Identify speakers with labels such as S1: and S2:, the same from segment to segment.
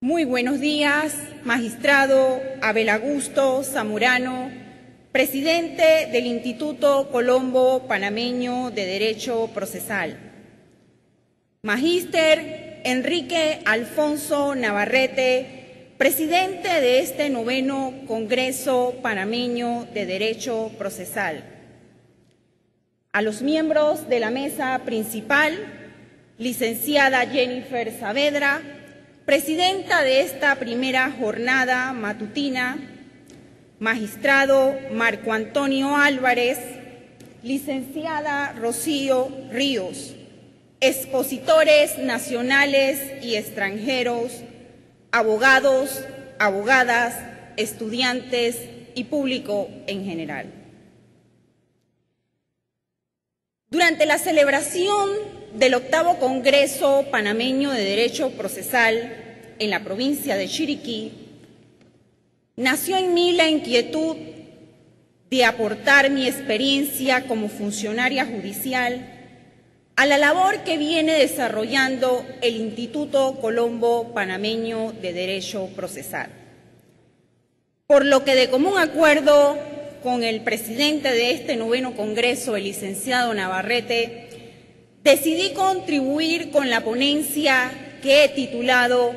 S1: Muy buenos días, magistrado Abel Augusto Zamorano, presidente del Instituto Colombo Panameño de Derecho Procesal. Magíster Enrique Alfonso Navarrete, presidente de este 9º Congreso Panameño de Derecho Procesal. A los miembros de la mesa principal, licenciada Jennifer Saavedra, presidenta de esta primera jornada matutina, magistrado Marco Antonio Álvarez, licenciada Rocío Ríos, expositores nacionales y extranjeros, abogados, abogadas, estudiantes y público en general. Durante la celebración del 8º Congreso Panameño de Derecho Procesal en la provincia de Chiriquí, nació en mí la inquietud de aportar mi experiencia como funcionaria judicial a la labor que viene desarrollando el Instituto Colombo Panameño de Derecho Procesal. Por lo que de común acuerdo con el presidente de este 9º Congreso, el licenciado Navarrete, decidí contribuir con la ponencia que he titulado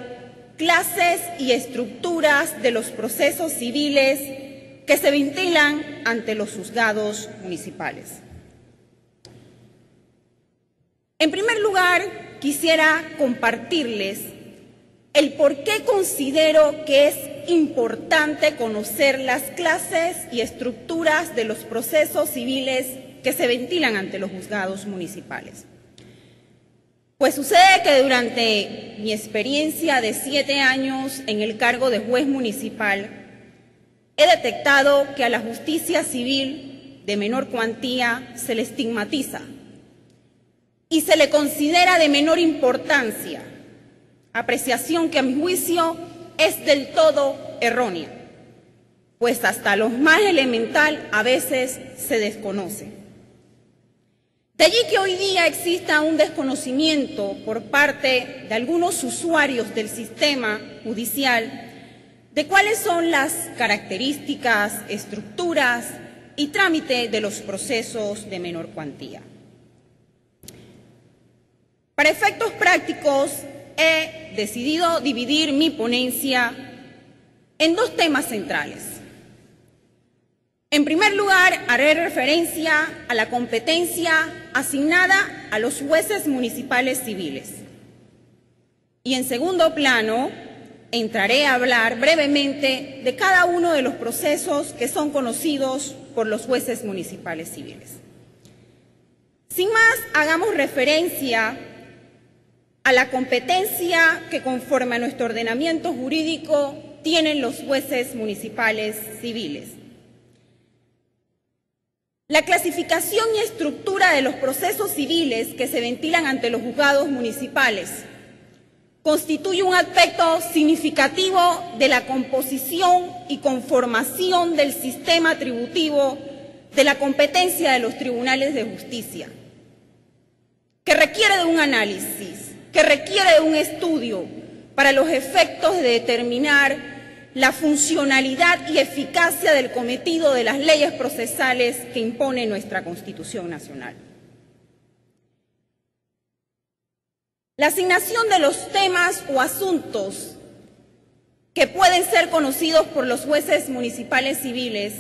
S1: Clases y estructuras de los procesos civiles que se ventilan ante los juzgados municipales. En primer lugar, quisiera compartirles el por qué considero que es importante conocer las clases y estructuras de los procesos civiles que se ventilan ante los juzgados municipales. Pues sucede que durante mi experiencia de 7 años en el cargo de juez municipal, he detectado que a la justicia civil de menor cuantía se le estigmatiza y se le considera de menor importancia, apreciación que a mi juicio es del todo errónea, pues hasta lo más elemental a veces se desconoce. De allí que hoy día exista un desconocimiento por parte de algunos usuarios del sistema judicial de cuáles son las características, estructuras y trámite de los procesos de menor cuantía. Para efectos prácticos, he decidido dividir mi ponencia en 2 temas centrales. En primer lugar, haré referencia a la competencia asignada a los jueces municipales civiles. Y en segundo plano, entraré a hablar brevemente de cada uno de los procesos que son conocidos por los jueces municipales civiles. Sin más, hagamos referencia a la competencia que, conforme a nuestro ordenamiento jurídico, tienen los jueces municipales civiles. La clasificación y estructura de los procesos civiles que se ventilan ante los juzgados municipales constituye un aspecto significativo de la composición y conformación del sistema atributivo de la competencia de los tribunales de justicia, que requiere de un análisis, que requiere de un estudio para los efectos de determinar la funcionalidad y eficacia del cometido de las leyes procesales que impone nuestra Constitución Nacional. La asignación de los temas o asuntos que pueden ser conocidos por los jueces municipales civiles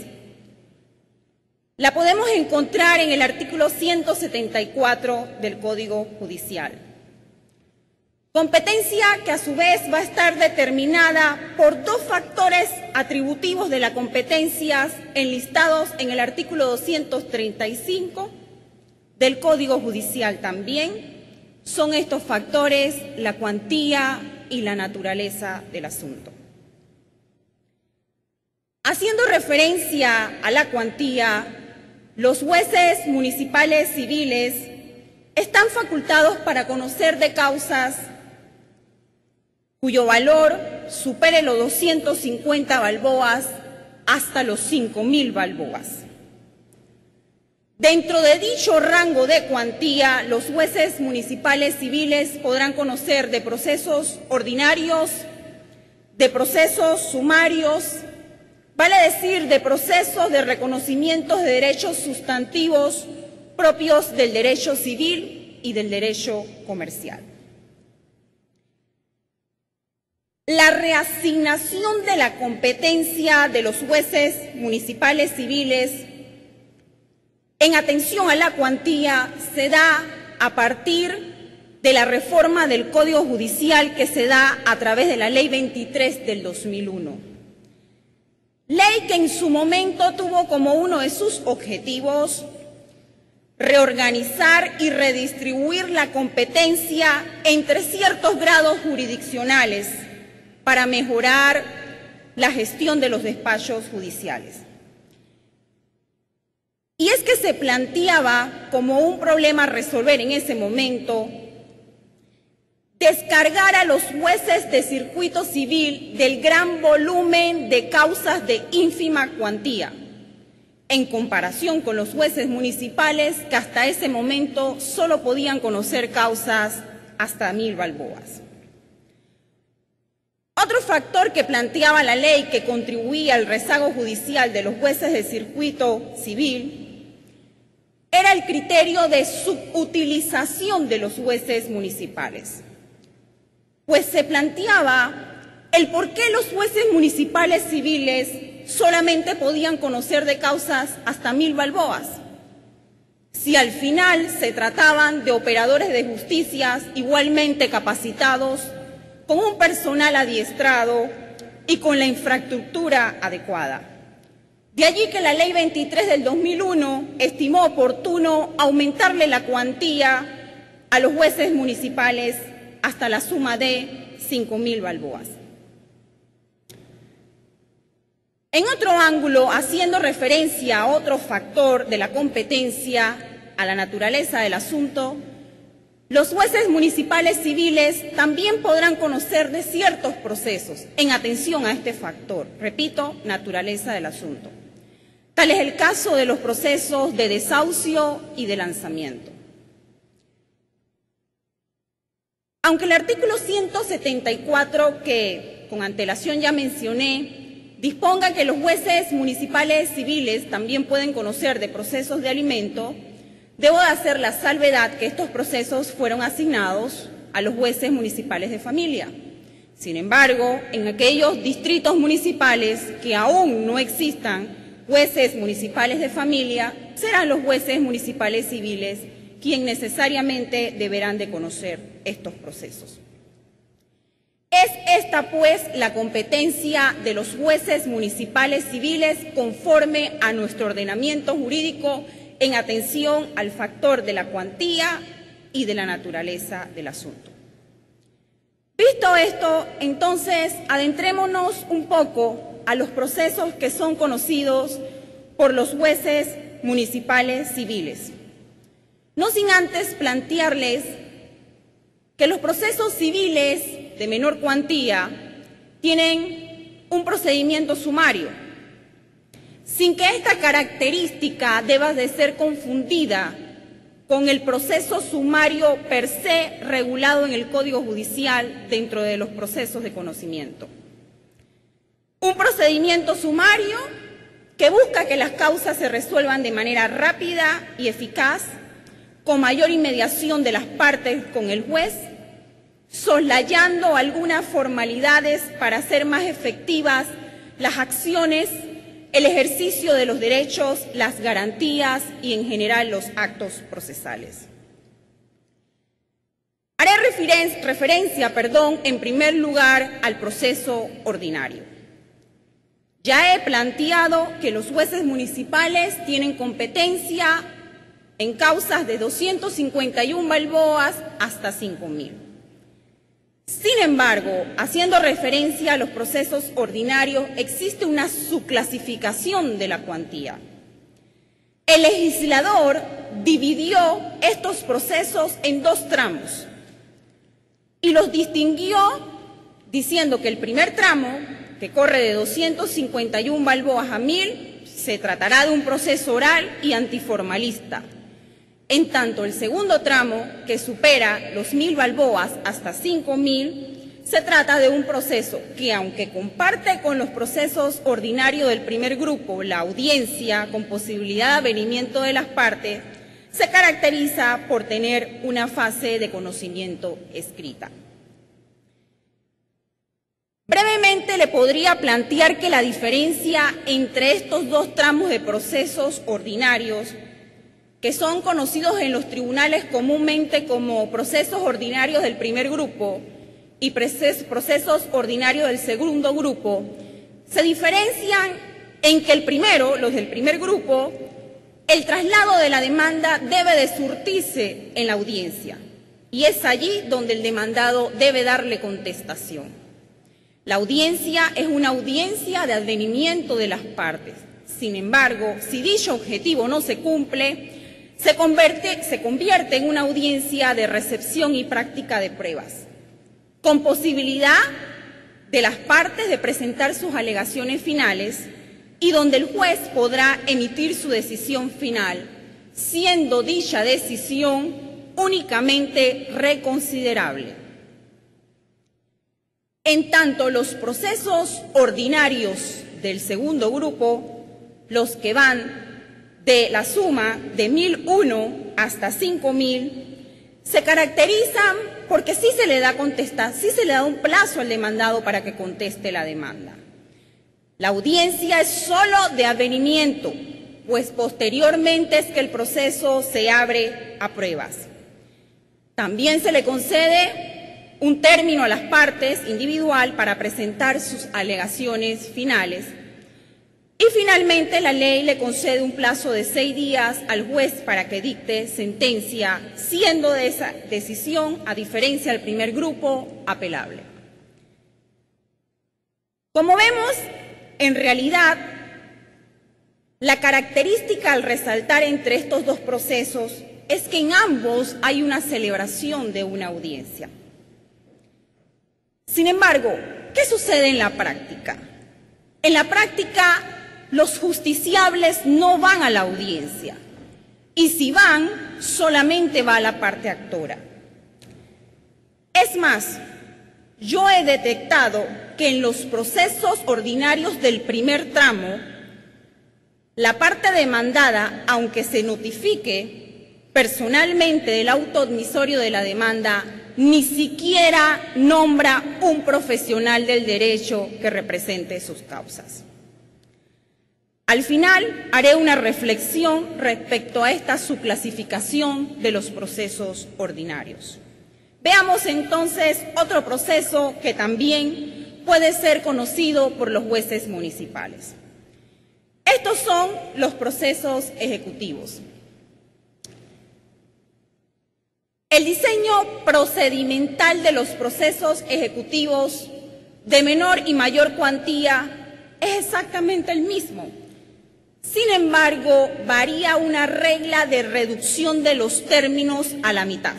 S1: la podemos encontrar en el artículo 174 del Código Judicial. Competencia que a su vez va a estar determinada por 2 factores atributivos de la competencia enlistados en el artículo 235 del Código Judicial también. Son estos factores la cuantía y la naturaleza del asunto. Haciendo referencia a la cuantía, los jueces municipales civiles están facultados para conocer de causas cuyo valor supere los 250 balboas hasta los 5.000 balboas. Dentro de dicho rango de cuantía, los jueces municipales civiles podrán conocer de procesos ordinarios de procesos sumarios, vale decir, de procesos de reconocimiento de derechos sustantivos propios del derecho civil y del derecho comercial. La reasignación de la competencia de los jueces municipales civiles en atención a la cuantía se da a partir de la reforma del Código Judicial que se da a través de la Ley 23 del 2001. Ley que en su momento tuvo como uno de sus objetivos reorganizar y redistribuir la competencia entre ciertos grados jurisdiccionales para mejorar la gestión de los despachos judiciales. Y es que se planteaba como un problema a resolver en ese momento descargar a los jueces de circuito civil del gran volumen de causas de ínfima cuantía, en comparación con los jueces municipales que hasta ese momento solo podían conocer causas hasta 1000 balboas. Otro factor que planteaba la ley que contribuía al rezago judicial de los jueces de circuito civil era el criterio de subutilización de los jueces municipales. Pues se planteaba el por qué los jueces municipales civiles solamente podían conocer de causas hasta 1000 balboas, si al final se trataban de operadores de justicia igualmente capacitados, con un personal adiestrado y con la infraestructura adecuada. De allí que la Ley 23 del 2001 estimó oportuno aumentarle la cuantía a los jueces municipales hasta la suma de 5.000 balboas. En otro ángulo, haciendo referencia a otro factor de la competencia, a la naturaleza del asunto, los jueces municipales civiles también podrán conocer de ciertos procesos en atención a este factor, repito, naturaleza del asunto. Tal es el caso de los procesos de desahucio y de lanzamiento. Aunque el artículo 174, que con antelación ya mencioné, disponga que los jueces municipales civiles también pueden conocer de procesos de alimento, debo de hacer la salvedad que estos procesos fueron asignados a los jueces municipales de familia. Sin embargo, en aquellos distritos municipales que aún no existan jueces municipales de familia, serán los jueces municipales civiles quienes necesariamente deberán de conocer estos procesos. Es esta, pues, la competencia de los jueces municipales civiles conforme a nuestro ordenamiento jurídico en atención al factor de la cuantía y de la naturaleza del asunto. Visto esto, entonces, adentrémonos un poco a los procesos que son conocidos por los jueces municipales civiles. No sin antes plantearles que los procesos civiles de menor cuantía tienen un procedimiento sumario, sin que esta característica deba de ser confundida con el proceso sumario per se regulado en el Código Judicial dentro de los procesos de conocimiento. Un procedimiento sumario que busca que las causas se resuelvan de manera rápida y eficaz, con mayor inmediación de las partes con el juez, soslayando algunas formalidades para hacer más efectivas las acciones, el ejercicio de los derechos, las garantías y en general los actos procesales. Haré referencia, en primer lugar al proceso ordinario. Ya he planteado que los jueces municipales tienen competencia en causas de 251 balboas hasta 5.000. Sin embargo, haciendo referencia a los procesos ordinarios, existe una subclasificación de la cuantía. El legislador dividió estos procesos en dos tramos y los distinguió diciendo que el primer tramo, que corre de 251 balboas a 1.000, se tratará de un proceso oral y antiformalista. En tanto, el segundo tramo, que supera los 1.000 balboas hasta 5.000, Se trata de un proceso que, aunque comparte con los procesos ordinarios del primer grupo, la audiencia con posibilidad de avenimiento de las partes, se caracteriza por tener una fase de conocimiento escrita. Brevemente le podría plantear que la diferencia entre estos dos tramos de procesos ordinarios, que son conocidos en los tribunales comúnmente como procesos ordinarios del primer grupo y procesos ordinarios del segundo grupo, se diferencian en que el primero, los del primer grupo, el traslado de la demanda debe de surtirse en la audiencia y es allí donde el demandado debe darle contestación. La audiencia es una audiencia de advenimiento de las partes. Sin embargo, si dicho objetivo no se cumple, se convierte en una audiencia de recepción y práctica de pruebas, con posibilidad de las partes de presentar sus alegaciones finales y donde el juez podrá emitir su decisión final, siendo dicha decisión únicamente reconsiderable. En tanto, los procesos ordinarios del segundo grupo, los que van de la suma de 1.001 hasta 5.000, se caracterizan porque sí se le da un plazo al demandado para que conteste la demanda. La audiencia es solo de avenimiento, pues posteriormente es que el proceso se abre a pruebas. También se le concede un término a las partes individual para presentar sus alegaciones finales. Y finalmente la ley le concede un plazo de 6 días al juez para que dicte sentencia, siendo de esa decisión, a diferencia del primer grupo, apelable. Como vemos, en realidad, la característica al resaltar entre estos dos procesos es que en ambos hay una celebración de una audiencia. Sin embargo, ¿qué sucede en la práctica? En la práctica, los justiciables no van a la audiencia y si van, solamente va la parte actora. Es más, yo he detectado que en los procesos ordinarios del primer tramo, la parte demandada, aunque se notifique personalmente del auto admisorio de la demanda, ni siquiera nombra un profesional del derecho que represente sus causas. Al final, haré una reflexión respecto a esta subclasificación de los procesos ordinarios. Veamos entonces otro proceso que también puede ser conocido por los jueces municipales. Estos son los procesos ejecutivos. El diseño procedimental de los procesos ejecutivos de menor y mayor cuantía es exactamente el mismo. Sin embargo, varía una regla de reducción de los términos a la mitad.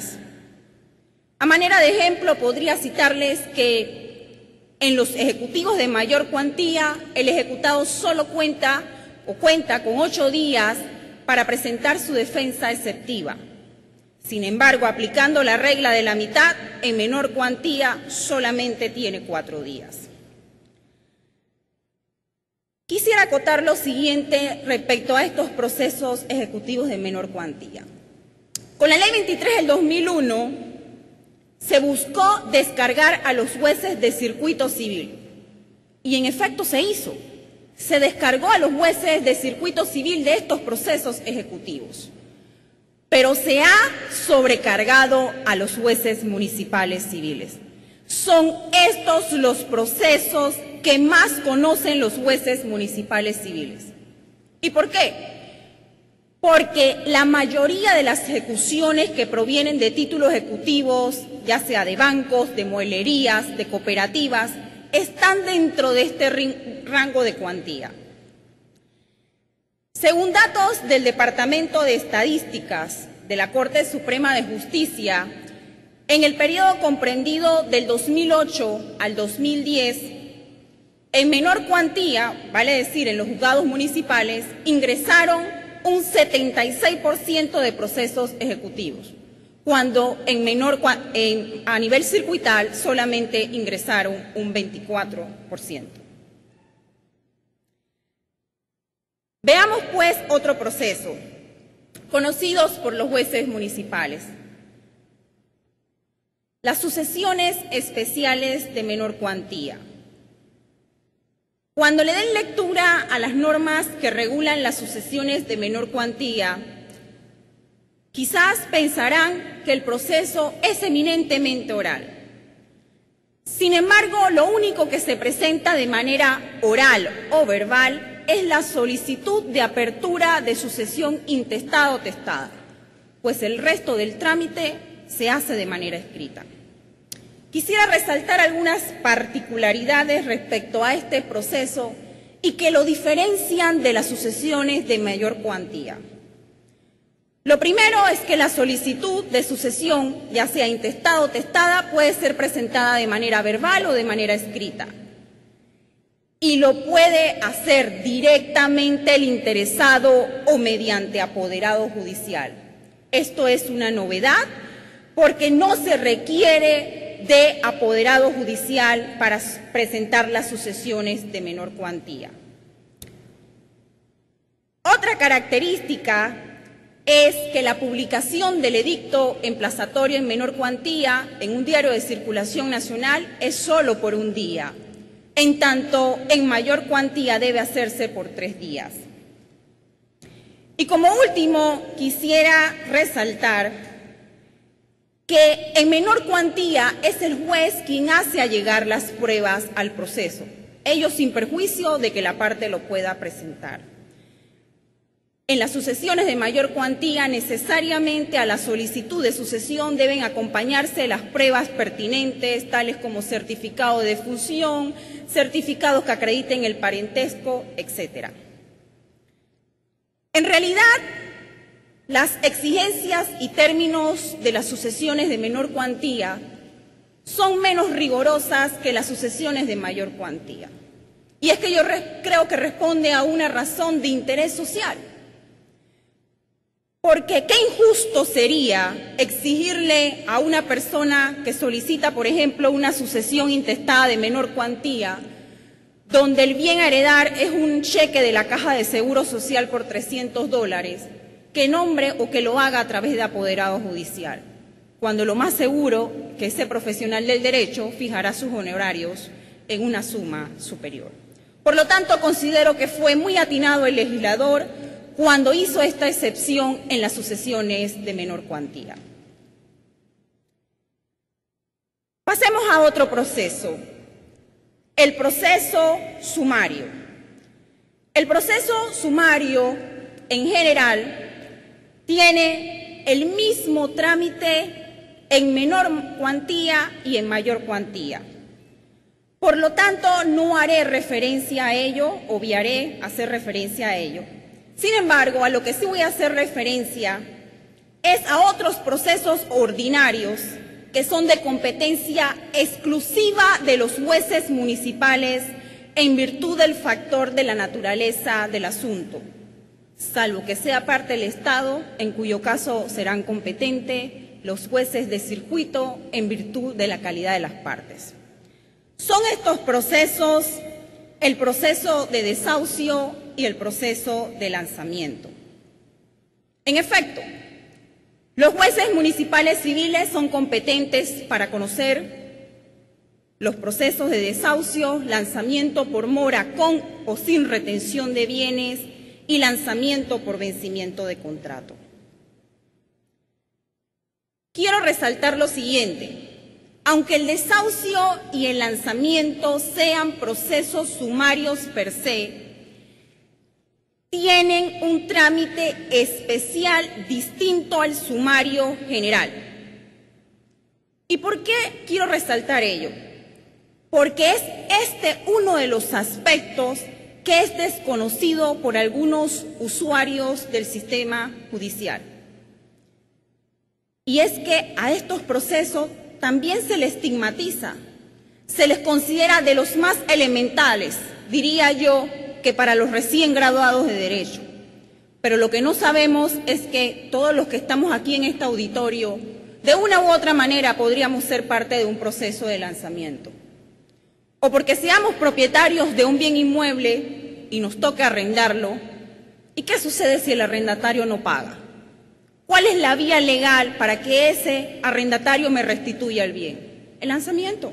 S1: A manera de ejemplo, podría citarles que en los ejecutivos de mayor cuantía, el ejecutado solo cuenta con 8 días para presentar su defensa exceptiva. Sin embargo, aplicando la regla de la mitad, en menor cuantía solamente tiene 4 días. Quisiera acotar lo siguiente respecto a estos procesos ejecutivos de menor cuantía. Con la Ley 23 del 2001 se buscó descargar a los jueces de circuito civil y en efecto se hizo. Se descargó a los jueces de circuito civil de estos procesos ejecutivos, pero se ha sobrecargado a los jueces municipales civiles. Son estos los procesos que más conocen los jueces municipales civiles. ¿Y por qué? Porque la mayoría de las ejecuciones que provienen de títulos ejecutivos, ya sea de bancos, de mueblerías, de cooperativas, están dentro de este rango de cuantía. Según datos del Departamento de Estadísticas de la Corte Suprema de Justicia, en el periodo comprendido del 2008 al 2010, en menor cuantía, vale decir, en los juzgados municipales, ingresaron un 76% de procesos ejecutivos, cuando a nivel circuital solamente ingresaron un 24%. Veamos pues otro proceso, conocidos por los jueces municipales. Las sucesiones especiales de menor cuantía. Cuando le den lectura a las normas que regulan las sucesiones de menor cuantía, quizás pensarán que el proceso es eminentemente oral. Sin embargo, lo único que se presenta de manera oral o verbal es la solicitud de apertura de sucesión intestada o testada, pues el resto del trámite se hace de manera escrita. Quisiera resaltar algunas particularidades respecto a este proceso y que lo diferencian de las sucesiones de mayor cuantía. Lo primero es que la solicitud de sucesión, ya sea intestada o testada, puede ser presentada de manera verbal o de manera escrita. Y lo puede hacer directamente el interesado o mediante apoderado judicial. Esto es una novedad porque no se requiere de apoderado judicial para presentar las sucesiones de menor cuantía. Otra característica es que la publicación del edicto emplazatorio en menor cuantía en un diario de circulación nacional es solo por un día, en tanto en mayor cuantía debe hacerse por 3 días. Y como último, quisiera resaltar que en menor cuantía es el juez quien hace allegar las pruebas al proceso, ello sin perjuicio de que la parte lo pueda presentar. En las sucesiones de mayor cuantía, necesariamente a la solicitud de sucesión deben acompañarse las pruebas pertinentes, tales como certificado de defunción, certificados que acrediten el parentesco, etc. En realidad, las exigencias y términos de las sucesiones de menor cuantía son menos rigurosas que las sucesiones de mayor cuantía. Y es que yo creo que responde a una razón de interés social. Porque qué injusto sería exigirle a una persona que solicita, por ejemplo, una sucesión intestada de menor cuantía, donde el bien a heredar es un cheque de la Caja de Seguro Social por $300, que nombre o que lo haga a través de apoderado judicial, cuando lo más seguro que ese profesional del derecho fijará sus honorarios en una suma superior. Por lo tanto, considero que fue muy atinado el legislador cuando hizo esta excepción en las sucesiones de menor cuantía. Pasemos a otro proceso, el proceso sumario. El proceso sumario, en general, tiene el mismo trámite en menor cuantía y en mayor cuantía. Por lo tanto, no haré referencia a ello, obviaré hacer referencia a ello. Sin embargo, a lo que sí voy a hacer referencia es a otros procesos ordinarios que son de competencia exclusiva de los jueces municipales en virtud del factor de la naturaleza del asunto, salvo que sea parte del Estado, en cuyo caso serán competentes los jueces de circuito en virtud de la calidad de las partes. Son estos procesos el proceso de desahucio y el proceso de lanzamiento. En efecto, los jueces municipales civiles son competentes para conocer los procesos de desahucio, lanzamiento por mora con o sin retención de bienes y lanzamiento por vencimiento de contrato. Quiero resaltar lo siguiente. Aunque el desahucio y el lanzamiento sean procesos sumarios per se, tienen un trámite especial distinto al sumario general. ¿Y por qué quiero resaltar ello? Porque es este uno de los aspectos que es desconocido por algunos usuarios del sistema judicial. Y es que a estos procesos también se les estigmatiza, se les considera de los más elementales, diría yo, que para los recién graduados de Derecho. Pero lo que no sabemos es que todos los que estamos aquí en este auditorio de una u otra manera podríamos ser parte de un proceso de lanzamiento. O porque seamos propietarios de un bien inmueble y nos toca arrendarlo. ¿Y qué sucede si el arrendatario no paga? ¿Cuál es la vía legal para que ese arrendatario me restituya el bien? El lanzamiento.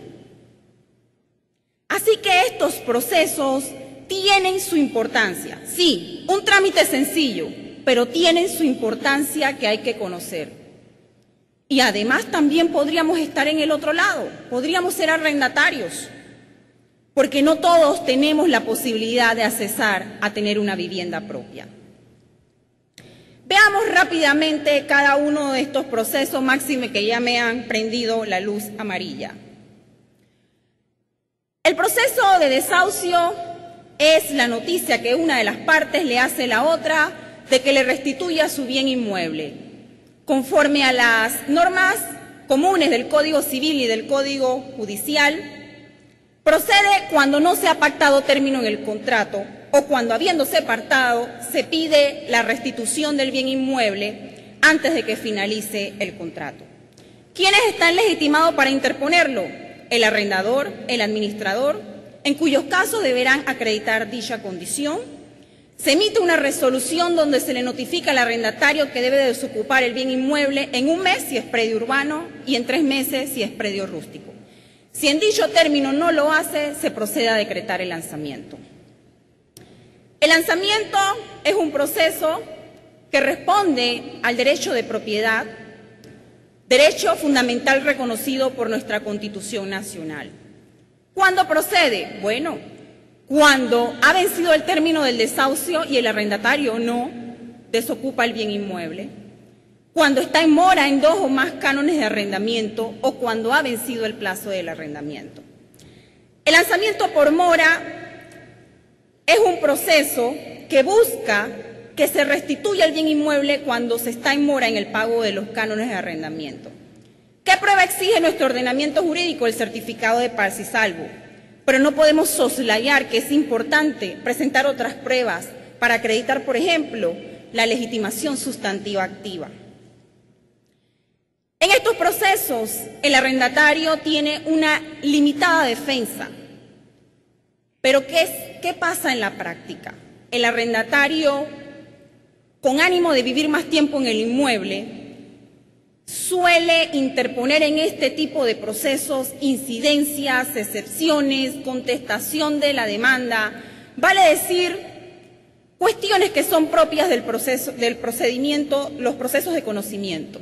S1: Así que estos procesos tienen su importancia. Sí, un trámite sencillo, pero tienen su importancia que hay que conocer. Y además también podríamos estar en el otro lado, podríamos ser arrendatarios, porque no todos tenemos la posibilidad de accesar a tener una vivienda propia. Veamos rápidamente cada uno de estos procesos, máxime que ya me han prendido la luz amarilla. El proceso de desahucio es la noticia que una de las partes le hace a la otra de que le restituya su bien inmueble, conforme a las normas comunes del Código Civil y del Código Judicial. Procede cuando no se ha pactado término en el contrato o cuando, habiéndose pactado, se pide la restitución del bien inmueble antes de que finalice el contrato. ¿Quiénes están legitimados para interponerlo? El arrendador, el administrador, en cuyos casos deberán acreditar dicha condición. Se emite una resolución donde se le notifica al arrendatario que debe desocupar el bien inmueble en 1 mes si es predio urbano y en 3 meses si es predio rústico. Si en dicho término no lo hace, se procede a decretar el lanzamiento. El lanzamiento es un proceso que responde al derecho de propiedad, derecho fundamental reconocido por nuestra Constitución Nacional. ¿Cuándo procede? Bueno, cuando ha vencido el término del desahucio y el arrendatario no desocupa el bien inmueble, cuando está en mora en 2 o más cánones de arrendamiento o cuando ha vencido el plazo del arrendamiento. El lanzamiento por mora es un proceso que busca que se restituya el bien inmueble cuando se está en mora en el pago de los cánones de arrendamiento. ¿Qué prueba exige nuestro ordenamiento jurídico? El certificado de paz y salvo. Pero no podemos soslayar que es importante presentar otras pruebas para acreditar, por ejemplo, la legitimación sustantiva activa. En estos procesos, el arrendatario tiene una limitada defensa. Pero ¿qué pasa en la práctica? El arrendatario, con ánimo de vivir más tiempo en el inmueble, suele interponer en este tipo de procesos incidencias, excepciones, contestación de la demanda, vale decir, cuestiones que son propias del procedimiento, los procesos de conocimiento.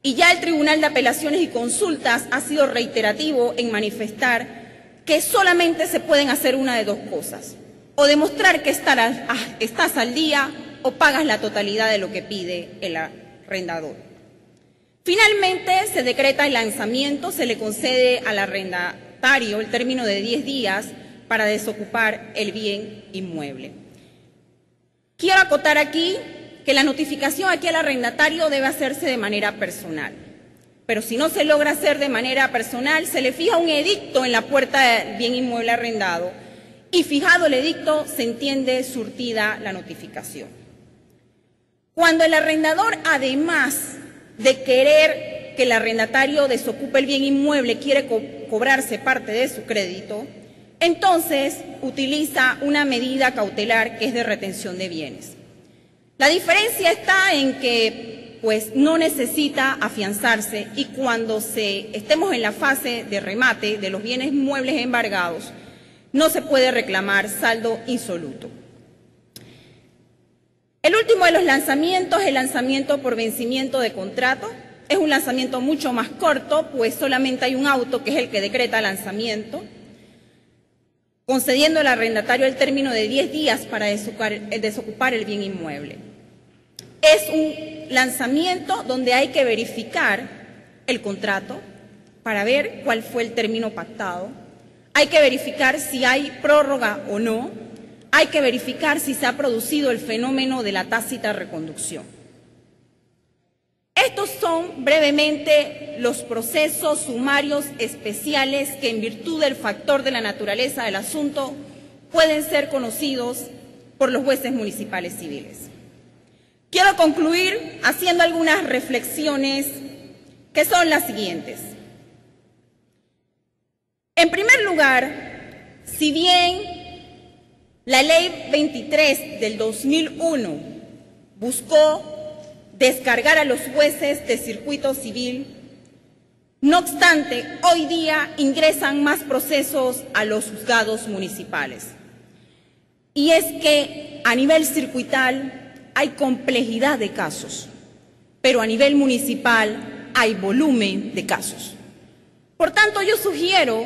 S1: Y ya el Tribunal de Apelaciones y Consultas ha sido reiterativo en manifestar que solamente se pueden hacer una de 2 cosas, o demostrar que estás al día o pagas la totalidad de lo que pide el arrendador. Finalmente, se decreta el lanzamiento, se le concede al arrendatario el término de 10 días para desocupar el bien inmueble. Quiero acotar aquí que la notificación aquí al arrendatario debe hacerse de manera personal. Pero si no se logra hacer de manera personal, se le fija un edicto en la puerta del bien inmueble arrendado y fijado el edicto se entiende surtida la notificación. Cuando el arrendador, además de querer que el arrendatario desocupe el bien inmueble, quiere cobrarse parte de su crédito, entonces utiliza una medida cautelar que es de retención de bienes. La diferencia está en que no necesita afianzarse y cuando estemos en la fase de remate de los bienes muebles embargados, no se puede reclamar saldo insoluto. El último de los lanzamientos es el lanzamiento por vencimiento de contrato. Es un lanzamiento mucho más corto, pues solamente hay un auto que es el que decreta lanzamiento, concediendo al arrendatario el término de 10 días para desocupar el bien inmueble. Es un lanzamiento donde hay que verificar el contrato para ver cuál fue el término pactado. Hay que verificar si hay prórroga o no. Hay que verificar si se ha producido el fenómeno de la tácita reconducción. Estos son brevemente los procesos sumarios especiales que en virtud del factor de la naturaleza del asunto pueden ser conocidos por los jueces municipales civiles. Quiero concluir haciendo algunas reflexiones que son las siguientes. En primer lugar, si bien la Ley 23 del 2001 buscó descargar a los jueces de circuito civil, no obstante, hoy día ingresan más procesos a los juzgados municipales. Y es que a nivel circuital hay complejidad de casos, pero a nivel municipal hay volumen de casos. Por tanto, yo sugiero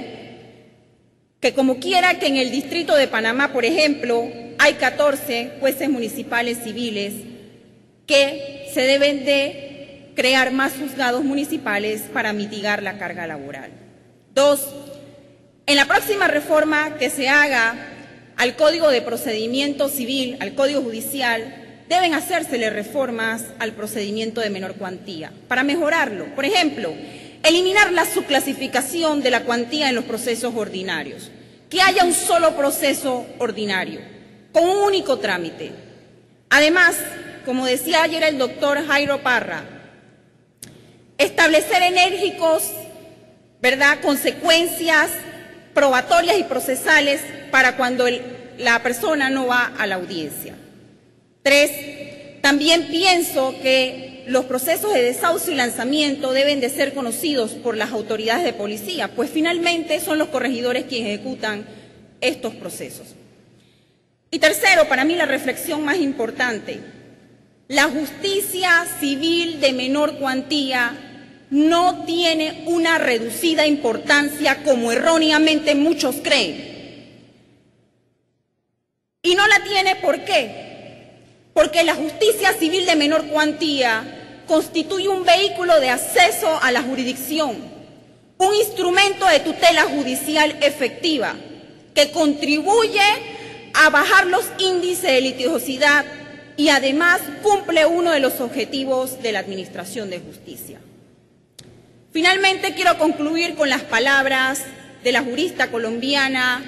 S1: que como quiera que en el distrito de Panamá, por ejemplo, hay 14 jueces municipales civiles, que se deben de crear más juzgados municipales para mitigar la carga laboral. 2. En la próxima reforma que se haga al Código de Procedimiento Civil, al Código Judicial, deben hacérsele reformas al procedimiento de menor cuantía para mejorarlo. Por ejemplo, eliminar la subclasificación de la cuantía en los procesos ordinarios, que haya un solo proceso ordinario, con un único trámite. Además, como decía ayer el doctor Jairo Parra, establecer enérgicos, consecuencias probatorias y procesales para cuando la persona no va a la audiencia. 3. También pienso que los procesos de desahucio y lanzamiento deben de ser conocidos por las autoridades de policía, pues finalmente son los corregidores quienes ejecutan estos procesos. Y tercero, para mí la reflexión más importante, la justicia civil de menor cuantía no tiene una reducida importancia como erróneamente muchos creen. Y no la tiene, ¿por qué? Porque la justicia civil de menor cuantía constituye un vehículo de acceso a la jurisdicción, un instrumento de tutela judicial efectiva que contribuye a bajar los índices de litigiosidad y además cumple uno de los objetivos de la Administración de Justicia. Finalmente, quiero concluir con las palabras de la jurista colombiana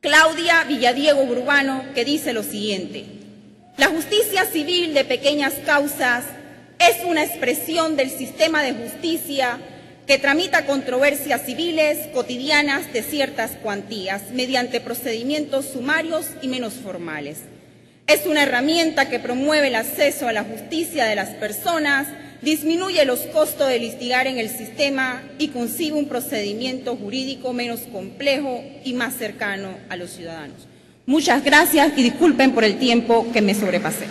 S1: Claudia Villadiego Burbano, que dice lo siguiente: la justicia civil de pequeñas causas es una expresión del sistema de justicia que tramita controversias civiles cotidianas de ciertas cuantías mediante procedimientos sumarios y menos formales. Es una herramienta que promueve el acceso a la justicia de las personas, disminuye los costos de litigar en el sistema y concibe un procedimiento jurídico menos complejo y más cercano a los ciudadanos. Muchas gracias y disculpen por el tiempo que me sobrepasé.